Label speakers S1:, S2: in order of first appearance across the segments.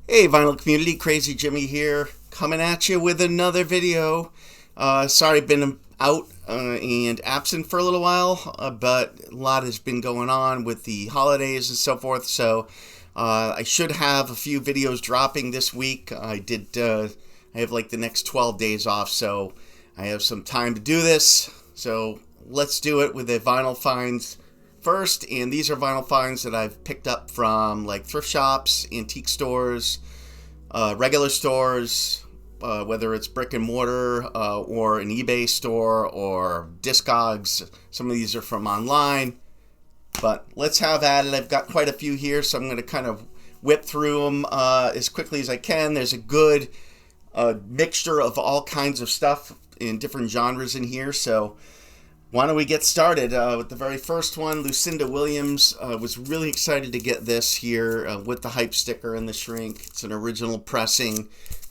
S1: Hey vinyl community, Crazy Jimmy here, coming at you with another video. Sorry I've been out and absent for a little while, but a lot has been going on with the holidays and so forth, so I should have a few videos dropping this week. I have like the next 12 days off, so I have some time to do this, so let's do it with the vinyl finds first. And these are vinyl finds that I've picked up from like thrift shops, antique stores, regular stores, whether it's brick and mortar or an eBay store or discogs. Some of these are from online, but let's have at it. I've got quite a few here, so I'm going to kind of whip through them as quickly as I can. There's a good mixture of all kinds of stuff in different genres in here, so why don't we get started with the very first one. Lucinda Williams. Was really excited to get this here with the hype sticker and the shrink. It's an original pressing.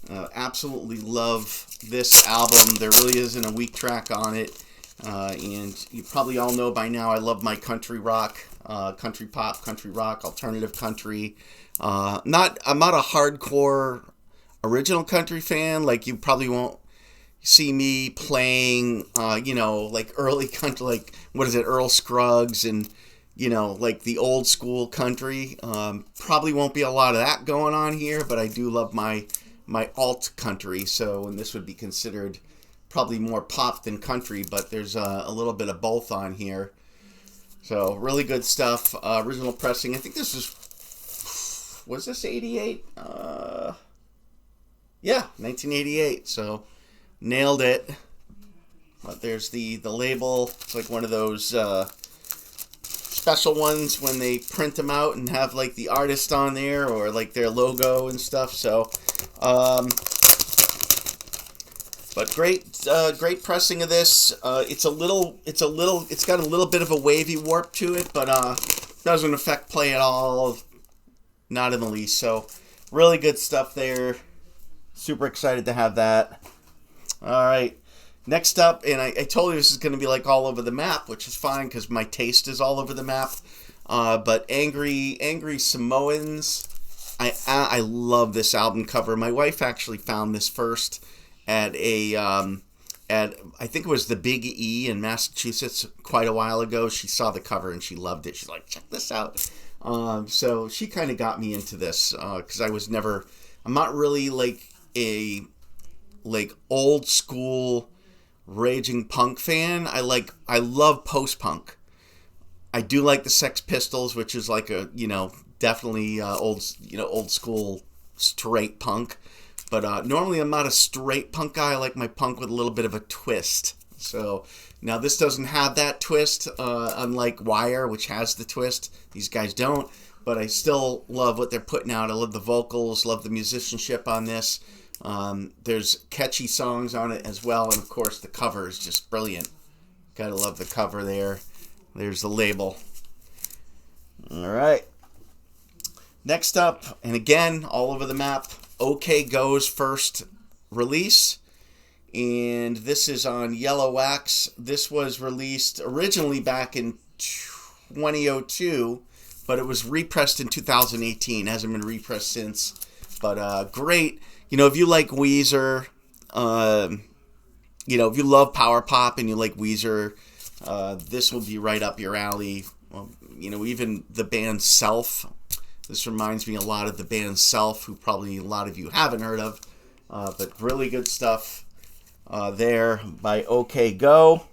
S1: Absolutely love this album. There really isn't a weak track on it. And you probably all know by now I love my country rock, country pop, country rock, alternative country. I'm not a hardcore original country fan. Like, you probably won't see me playing, like early country, like, what is it, Earl Scruggs and, like the old school country. Probably won't be a lot of that going on here, but I do love my alt country, and this would be considered probably more pop than country, but there's a little bit of both on here. So really good stuff. Original pressing. I think this was this 88? Yeah, 1988, so nailed it. But there's the label. It's like one of those special ones when they print them out and have like the artist on there or like their logo and stuff. So, but great pressing of this. It's got a little bit of a wavy warp to it, but doesn't affect play at all. Not in the least. So, really good stuff there. Super excited to have that. All right, next up, and I told you this is going to be like all over the map, which is fine because my taste is all over the map. But Angry Samoans, I love this album cover. My wife actually found this first at I think it was the Big E in Massachusetts quite a while ago. She saw the cover and she loved it. She's like, check this out. So she kind of got me into this because I'm not really like old school raging punk fan. I love post punk. I do like the Sex Pistols, which is like a definitely old school straight punk. But normally I'm not a straight punk guy. I like my punk with a little bit of a twist. So now this doesn't have that twist, unlike Wire, which has the twist. These guys don't. But I still love what they're putting out. I love the vocals, love the musicianship on this. There's catchy songs on it as well, and of course the cover is just brilliant. Gotta love the cover there. There's the label. Alright. Next up, and again, all over the map, OK Go's first release. And this is on Yellow Wax. This was released originally back in 2002, but it was repressed in 2018. Hasn't been repressed since. But great. If you like Weezer, if you love power pop and you like Weezer, this will be right up your alley. Well, even the band Self. This reminds me a lot of the band Self, who probably a lot of you haven't heard of. But really good stuff there by OK Go.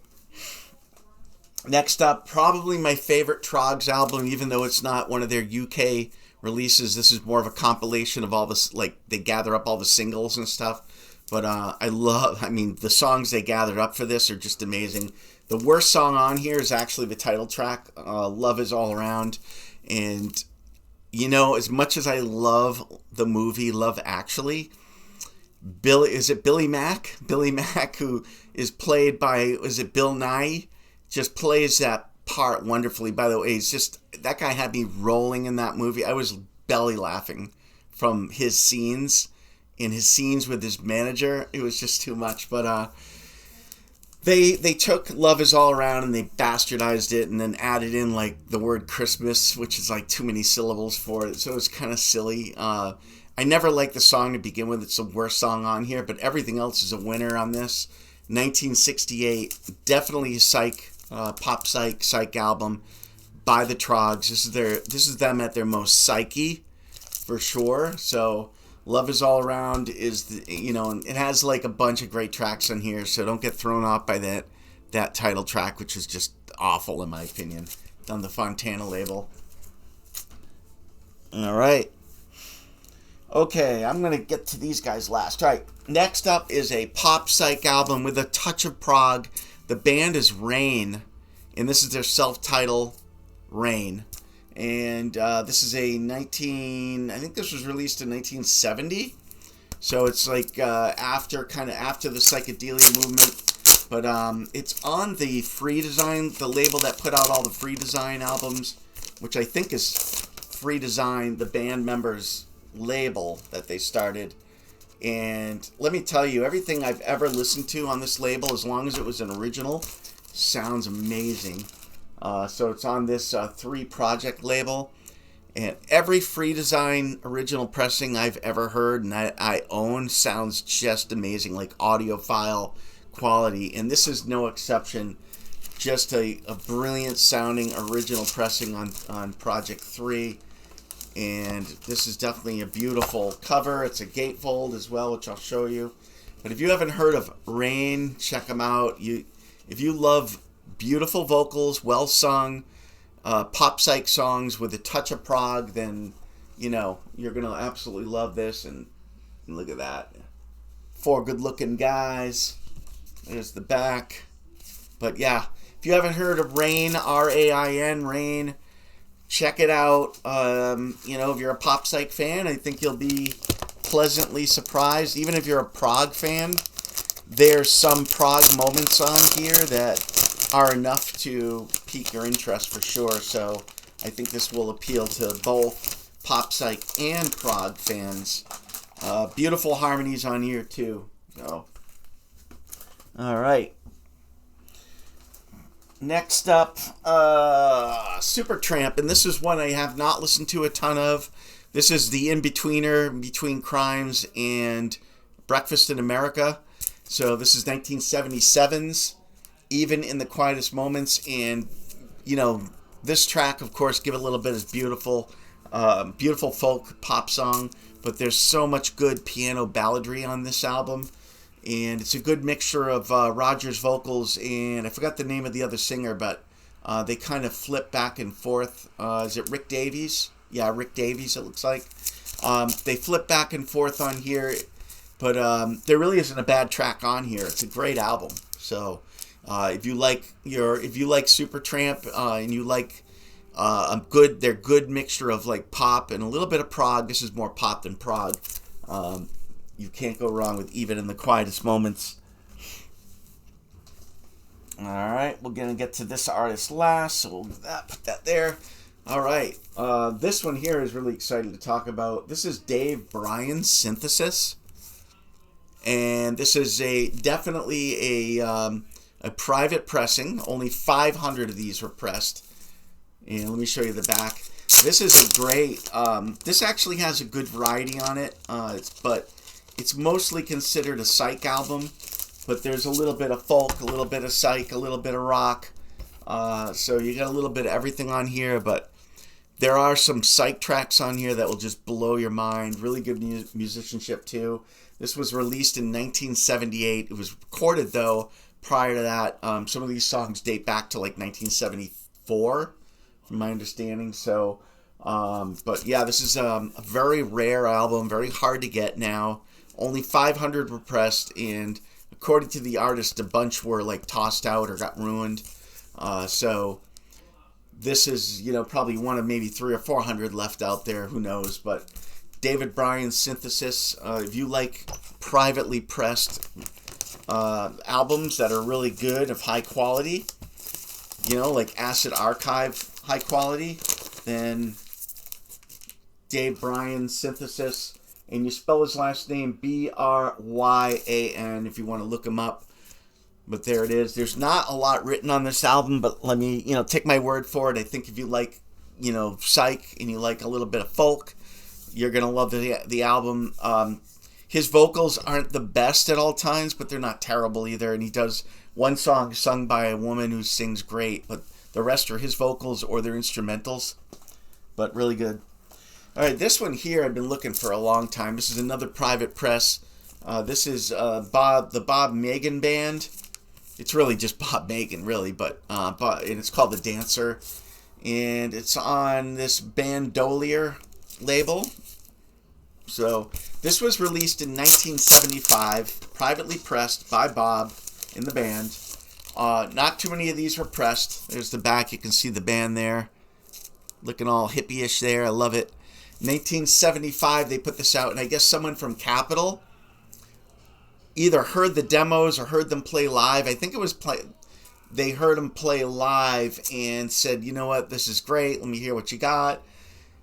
S1: Next up, probably my favorite Troggs album, even though it's not one of their UK releases. This is more of a compilation of all this, like they gather up all the singles and stuff. But the songs they gathered up for this are just amazing. The worst song on here is actually the title track, Love Is All Around. And as much as I love the movie Love Actually, Billy Mack, who is played by, Bill Nye, just plays that part wonderfully. By the way, that guy had me rolling in that movie. I was belly laughing from his scenes with his manager. It was just too much. But They took Love Is All Around and they bastardized it and then added in like the word Christmas, which is like too many syllables for it, so it's kind of silly. I never liked the song to begin with. It's the worst song on here, but everything else is a winner on this. 1968, definitely a pop psych album by the Troggs. This is them at their most psyche, for sure. So Love Is All Around is it has like a bunch of great tracks on here, so don't get thrown off by that title track, which is just awful in my opinion. It's on the Fontana label. All right. Okay, I'm going to get to these guys last. All right, next up is a pop psych album with a touch of prog. The band is Rain, and this is their self-titled Rain. And this is I think this was released in 1970. So it's like after the psychedelia movement. But it's on the Free Design, the label that put out all the Free Design albums, which I think is Free Design, the band members' label that they started. And let me tell you, everything I've ever listened to on this label, as long as it was an original, sounds amazing. So it's on this 3 Project label, and every Free Design original pressing I've ever heard and I own sounds just amazing, like audiophile quality, and this is no exception. Just a brilliant sounding original pressing on Project 3. And this is definitely a beautiful cover. It's a gatefold as well, which I'll show you. But if you haven't heard of Rain, check them out. If you love beautiful vocals, well sung, pop psych songs with a touch of prog, then you're gonna absolutely love this. And look at that, 4 good-looking guys. There's the back. But yeah, if you haven't heard of Rain, R-A-I-N, Rain, check it out. If you're a pop psych fan, I think you'll be pleasantly surprised. Even if you're a prog fan, there's some prog moments on here that are enough to pique your interest for sure. So I think this will appeal to both pop psych and prog fans. Beautiful harmonies on here too. So, all right. Next up, Supertramp, and this is one I have not listened to a ton of. This is the in-betweener between Crimes and Breakfast in America. So this is 1977's Even in the Quietest Moments, and this track, of course, Give a Little Bit is beautiful folk pop song, but there's so much good piano balladry on this album. And it's a good mixture of Roger's vocals, and I forgot the name of the other singer, but they kind of flip back and forth. Is it Rick Davies? Yeah, Rick Davies, it looks like. They flip back and forth on here, but there really isn't a bad track on here. It's a great album. So if you like Supertramp and you like their good mixture of like pop and a little bit of prog, this is more pop than prog. You can't go wrong with Even in the Quietest Moments. All right, we're going to get to this artist last, so we'll put that there. All right, this one here is really exciting to talk about. This is Dave Bryan's Synthesis, and this is definitely a private pressing. Only 500 of these were pressed, and let me show you the back. This is a great. This actually has a good variety on it, but it's mostly considered a psych album, but there's a little bit of folk, a little bit of psych, a little bit of rock. So you got a little bit of everything on here, but there are some psych tracks on here that will just blow your mind. Really good musicianship too. This was released in 1978. It was recorded though prior to that. Some of these songs date back to like 1974, from my understanding. So, but yeah, this is a very rare album, very hard to get now. Only 500 were pressed, and according to the artist, a bunch were like tossed out or got ruined. So this is, probably one of maybe 300 or 400 left out there. Who knows? But David Bryan's Synthesis. If you like privately pressed albums that are really good, of high quality, like Acid Archive high quality, then Dave Bryan's Synthesis. And you spell his last name Bryan if you want to look him up. But there it is. There's not a lot written on this album, but let me, take my word for it. I think if you like, psych and you like a little bit of folk, you're going to love the album. His vocals aren't the best at all times, but they're not terrible either. And he does one song sung by a woman who sings great, but the rest are his vocals or their instrumentals. But really good. All right, this one here I've been looking for a long time. This is another private press. This is the Bob Megan Band. It's really just Bob Megan, really, and it's called The Dancer. And it's on this Bandolier label. So this was released in 1975, privately pressed by Bob in the band. Not too many of these were pressed. There's the back. You can see the band there. Looking all hippie-ish there. I love it. 1975, they put this out, and I guess someone from Capitol either heard the demos or heard them play live. I think it was they heard them play live and said, you know what, this is great. Let me hear what you got.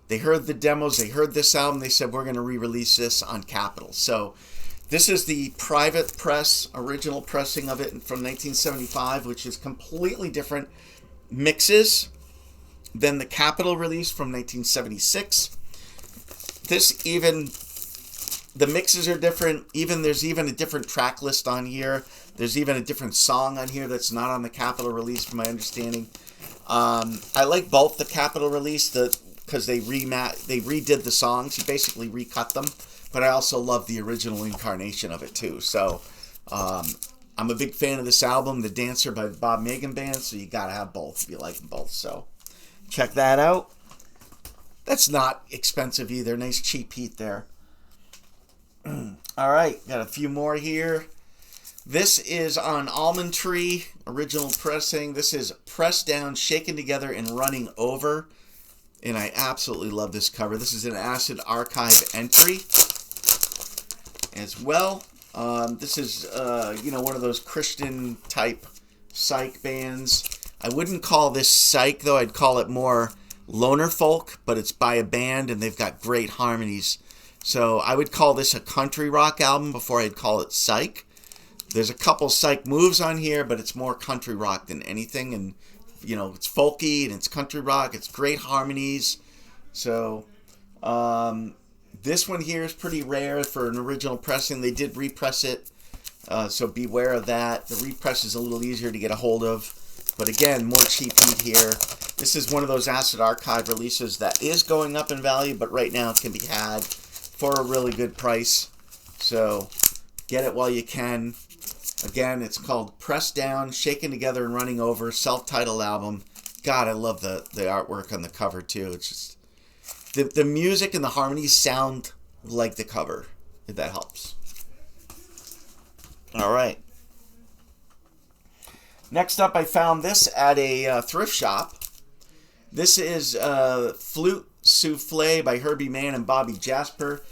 S1: They heard the demos. They heard this album. They said, we're going to re-release this on Capitol. So this is the private press, original pressing of it from 1975, which is completely different mixes than the Capitol release from 1976. The mixes are different. There's even a different track list on here. There's even a different song on here that's not on the Capitol release, from my understanding. I like both the Capitol release because they redid the songs. He basically recut them. But I also love the original incarnation of it too. So I'm a big fan of this album, The Dancer by the Bob Megan Band. So you gotta have both if you like them both. So check that out. That's not expensive either. Nice cheap heat there. All right, got a few more here. This is on Almond Tree, original pressing. This is Pressed Down, Shaken Together, and Running Over. And I absolutely love this cover. This is an Acid Archive entry as well. This is, one of those Christian-type psych bands. I wouldn't call this psych, though. I'd call it more loner folk, but it's by a band, and they've got great harmonies. So I would call this a country rock album before I'd call it psych. There's a couple psych moves on here, but it's more country rock than anything. And, it's folky and it's country rock. It's great harmonies. So this one here is pretty rare for an original pressing. They did repress it, so beware of that. The repress is a little easier to get a hold of. But again, more cheap heat here. This is one of those Acid Archive releases that is going up in value, but right now it can be had for a really good price. So get it while you can. Again, it's called Pressed Down, Shaken Together, and Running Over, self-titled album. God, I love the artwork on the cover too. It's just the music and the harmonies sound like the cover, if that helps. All right. Next up, I found this at a thrift shop. This is Flute Souffle by Herbie Mann and Bobby Jasper.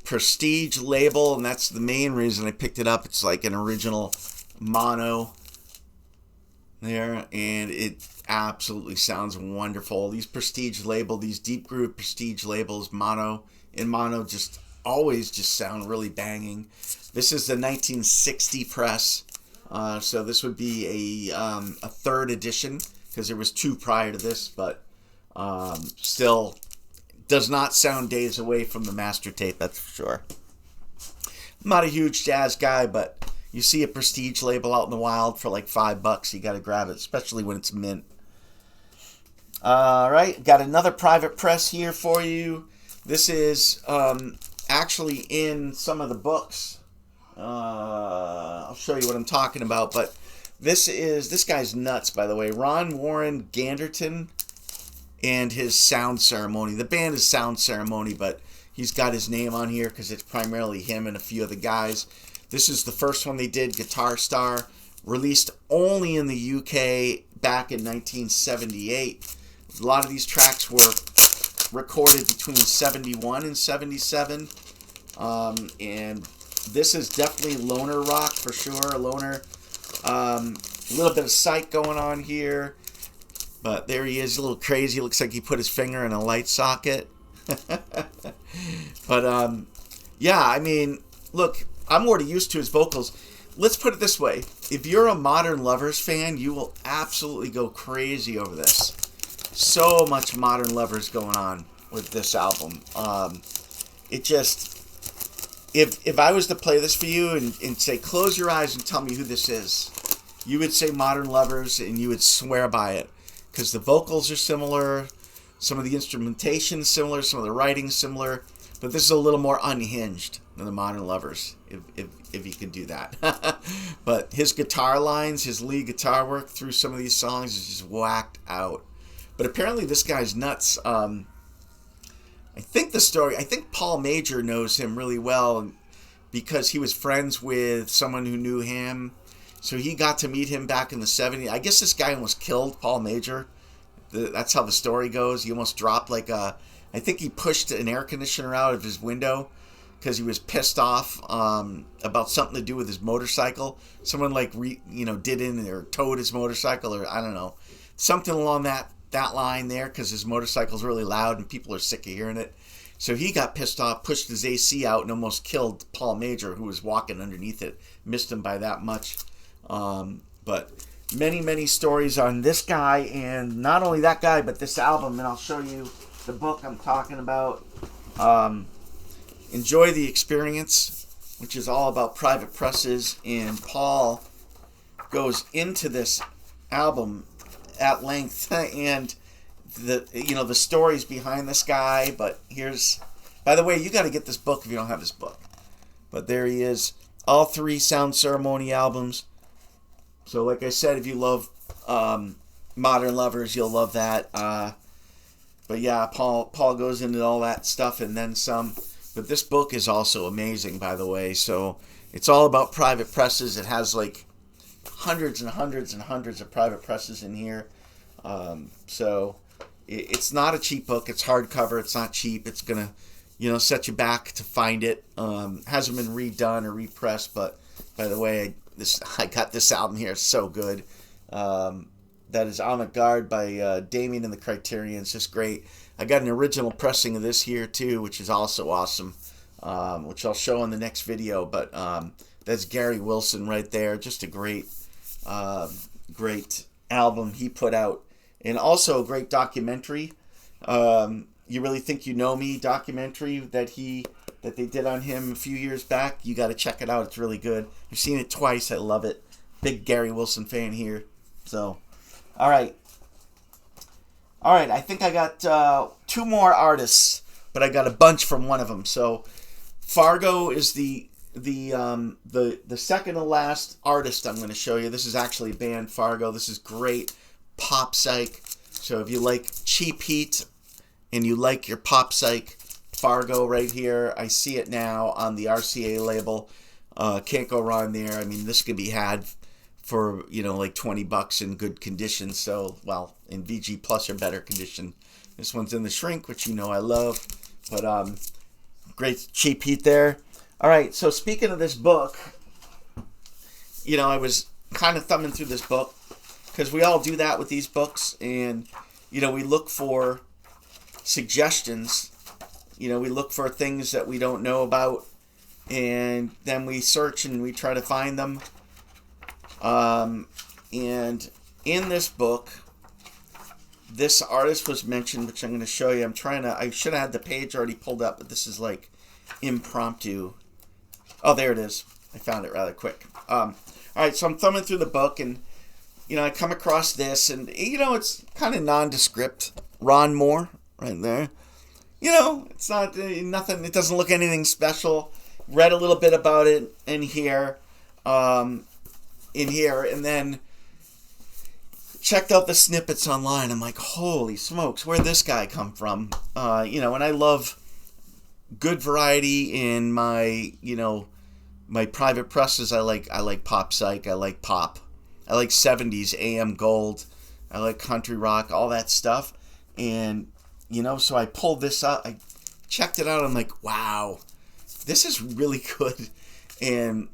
S1: Prestige label, and that's the main reason I picked it up. It's like an original mono there, and it absolutely sounds wonderful. These Prestige label, these deep groove Prestige labels, mono just always just sound really banging. This is the 1960 press, so this would be a third edition because there was two prior to this, but still does not sound days away from the master tape, that's for sure. I'm not a huge jazz guy, but you see a Prestige label out in the wild for like $5, you got to grab it, especially when it's mint. All right, got another private press here for you. This is actually in some of the books. I'll show you what I'm talking about, but this guy's nuts, by the way. Ron Warren Ganderton and his Sound Ceremony. The band is Sound Ceremony, but he's got his name on here because it's primarily him and a few other guys. This is the first one they did, Guitar Star, released only in the UK back in 1978. A lot of these tracks were recorded between 71 and 77. And this is definitely loner rock for sure. Loner. A little bit of psych going on here. But there he is, a little crazy. Looks like he put his finger in a light socket. But, yeah, I mean, look, I'm already used to his vocals. let's put it this way. If you're a Modern Lovers fan, you will absolutely go crazy over this. So much Modern Lovers going on with this album. It just, if I was to play this for you and say, close your eyes and tell me who this is, you would say Modern Lovers and you would swear by it. Because the vocals are similar, some of the instrumentation is similar, some of the writing is similar, but this is a little more unhinged than the Modern Lovers, if you can do that. But his guitar lines, his lead guitar work through some of these songs is just whacked out. But apparently this guy's nuts. I think Paul Major knows him really well because he was friends with someone who knew him. So he got to meet him back in the 70s. I guess this guy almost killed Paul Major. That's how the story goes. He almost dropped I think he pushed an air conditioner out of his window because he was pissed off about something to do with his motorcycle. Someone did in or towed his motorcycle, or I don't know. Something along that line there, because his motorcycle's really loud and people are sick of hearing it. So he got pissed off, pushed his AC out, and almost killed Paul Major, who was walking underneath it. Missed him by that much. But many stories on this guy, and not only that guy, but this album. And I'll show you the book I'm talking about. Enjoy the Experience, which is all about private presses, and Paul goes into this album at length and the stories behind this guy. But by the way, you got to get this book if you don't have this book. But there he is, all 3 Sound Ceremony albums. So like I said, if you love Modern Lovers, you'll love that. But yeah, Paul goes into all that stuff and then some. But this book is also amazing, by the way. So it's all about private presses. It has hundreds and hundreds and hundreds of private presses in here. So it's not a cheap book. It's hardcover. It's not cheap. It's going to, set you back to find it. Hasn't been redone or repressed. But by the way, I got this album here. It's so good. That is Avant Garde by Damien and the Criterion. It's just great. I got an original pressing of this here too, which is also awesome, which I'll show in the next video. But that's Gary Wilson right there. Just a great album he put out. And also a great documentary. You Really Think You Know Me documentary that they did on him a few years back. You got to check it out. It's really good. I've seen it twice. I love it. Big Gary Wilson fan here. So, all right. I think I got 2 more artists, but I got a bunch from one of them. So, Fargo is the second to last artist I'm going to show you. This is actually a band, Fargo. This is great pop psych. So if you like Cheap Heat and you like your pop psych, Fargo right here. I see it now on the RCA label. Can't go wrong there. I mean, this could be had for, $20 in good condition. So, well, in VG Plus or better condition. This one's in the shrink, which I love. But great Cheap Heat there. All right, so speaking of this book, I was kind of thumbing through this book because we all do that with these books. And, we look for suggestions. We look for things that we don't know about, and then we search and we try to find them. And in this book, this artist was mentioned, which I'm going to show you. I should have had the page already pulled up, but this is impromptu. Oh, there it is. I found it rather quick. All right, so I'm thumbing through the book, and, I come across this, and, it's kind of nondescript. Ron Moore, right there. It's not nothing. It doesn't look anything special. Read a little bit about it in here, and then checked out the snippets online. I'm like, holy smokes, where'd this guy come from? And I love good variety in my, my private presses. I like pop psych. I like pop. I like 70s AM gold. I like country rock, all that stuff. And so I pulled this up. I checked it out. I'm like, wow, this is really good. And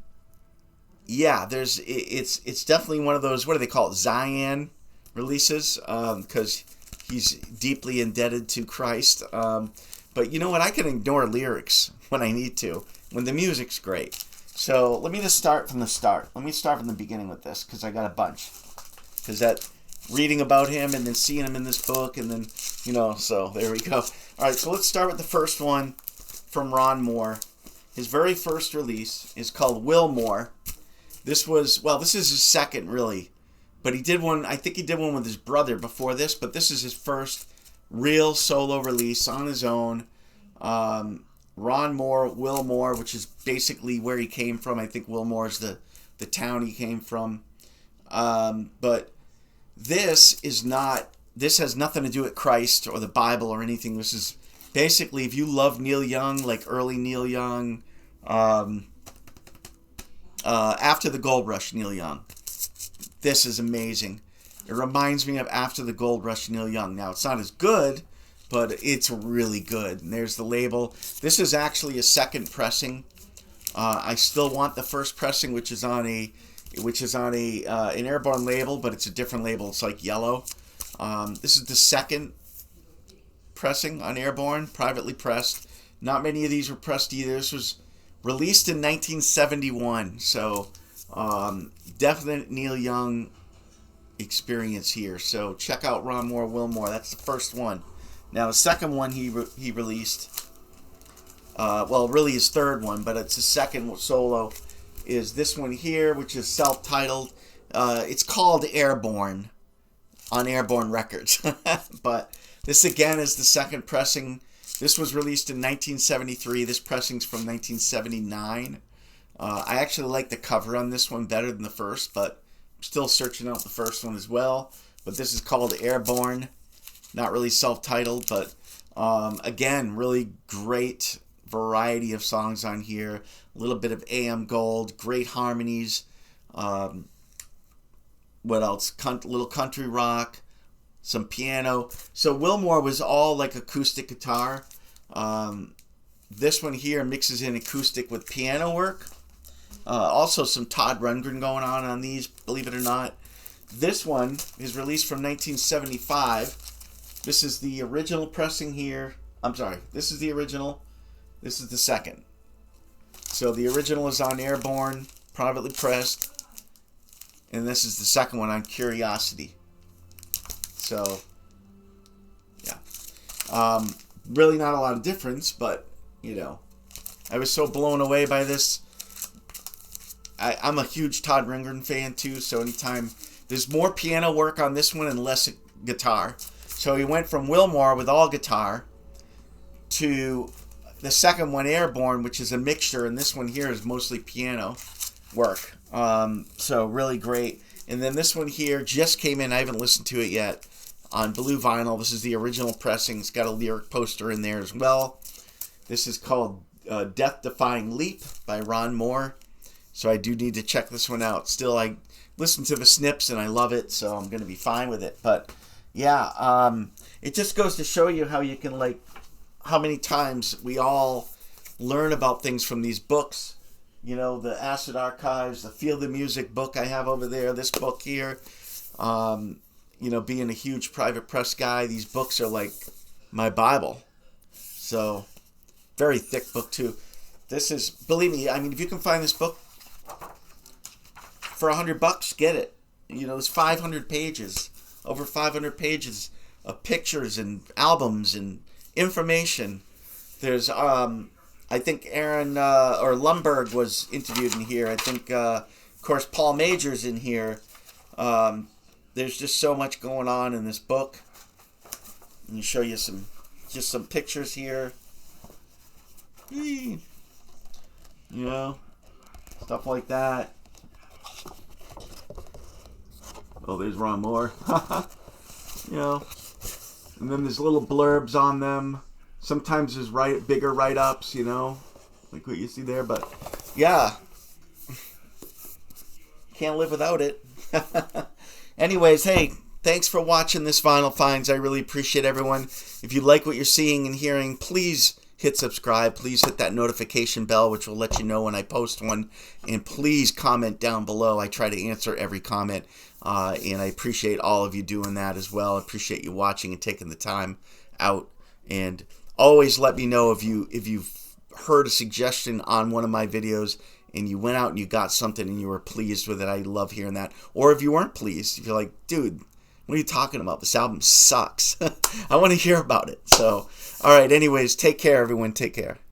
S1: yeah, it's definitely one of those, what do they call it, Zion releases, because he's deeply indebted to Christ. But you know what? I can ignore lyrics when I need to, when the music's great. So let me just start from the start. Let me start from the beginning with this, because I got a bunch. Because that reading about him and then seeing him in this book, and then, you know, so there we go. All right, so let's start with the first one from Ron Moore. His very first release is called Wilmore. This was, well, this is his second, really. But he did one, I think he did one with his brother before this, but this is his first real solo release on his own. Ron Moore, Wilmore, which is basically where he came from. I think Wilmore is the town he came from. But this is not, this has nothing to do with Christ or the Bible or anything. This is basically, if you love Neil Young, like early Neil Young, after the Gold Rush Neil Young, this is amazing. It reminds me of After the Gold Rush Neil Young. Now, it's not as good, but it's really good. And there's the label. This is actually a second pressing. I still want the first pressing, which is on an Airborne label, but it's a different label. It's like yellow. This is the second pressing on Airborne, privately pressed. Not many of these were pressed either. This was released in 1971, so definite Neil Young experience here. So check out Ron Moore, Wilmore. That's the first one. Now the second one he released, well, really his third one, but it's his second solo, is this one here, which is self-titled. It's called Airborne on Airborne Records. But this again is the second pressing. This was released in 1973. This pressing's from 1979. I actually like the cover on this one better than the first, but I'm still searching out the first one as well. But this is called Airborne. Not really self-titled, but again, really great variety of songs on here. A little bit of AM Gold, great harmonies. What else? Little country rock, some piano. So Wilmore was all like acoustic guitar. This one here mixes in acoustic with piano work. Also some Todd Rundgren going on these, believe it or not. This one is released from 1975. This is the original pressing here. I'm sorry, this is the original. This is the second. So the original is on Airborne, privately pressed. And this is the second one on Curiosity. So, yeah. Really not a lot of difference, but, you know. I was so blown away by this. I'm a huge Todd Rundgren fan, too. So anytime there's more piano work on this one and less guitar. So he went from Wilmore with all guitar to the second one, Airborne, which is a mixture, and this one here is mostly piano work. So really great. And then this one here just came in. I haven't listened to it yet. On blue vinyl. This is the original pressing. It's got a lyric poster in there as well. This is called Death Defying Leap by Ron Moore. So I do need to check this one out. Still, I listen to the snips and I love it, so I'm going to be fine with it. But yeah, it just goes to show you how you can, like, how many times we all learn about things from these books. You know, the Acid Archives, the Feel the Music book I have over there, this book here. You know, being a huge private press guy, these books are like my Bible. So, very thick book too. This is, believe me, I mean, if you can find this book for $100, get it. You know, it's 500 pages, over 500 pages of pictures and albums and information. There's, I think Aaron or Lumberg was interviewed in here. I think, of course, Paul Major's in here. There's just so much going on in this book. Let me show you some pictures here. You know, stuff like that. Oh, there's Ron Moore. You know, and then there's little blurbs on them. Sometimes there's bigger write-ups, you know, like what you see there. But yeah, can't live without it. Anyways, hey, thanks for watching this Vinyl Finds. I really appreciate everyone. If you like what you're seeing and hearing, please hit subscribe. Please hit that notification bell, which will let you know when I post one. And please comment down below. I try to answer every comment, and I appreciate all of you doing that as well. I appreciate you watching and taking the time out. And always let me know if you've heard a suggestion on one of my videos and you went out and you got something and you were pleased with it. I love hearing that. Or if you weren't pleased, if you're like, dude, what are you talking about? This album sucks. I want to hear about it. So, all right, anyways, take care, everyone. Take care.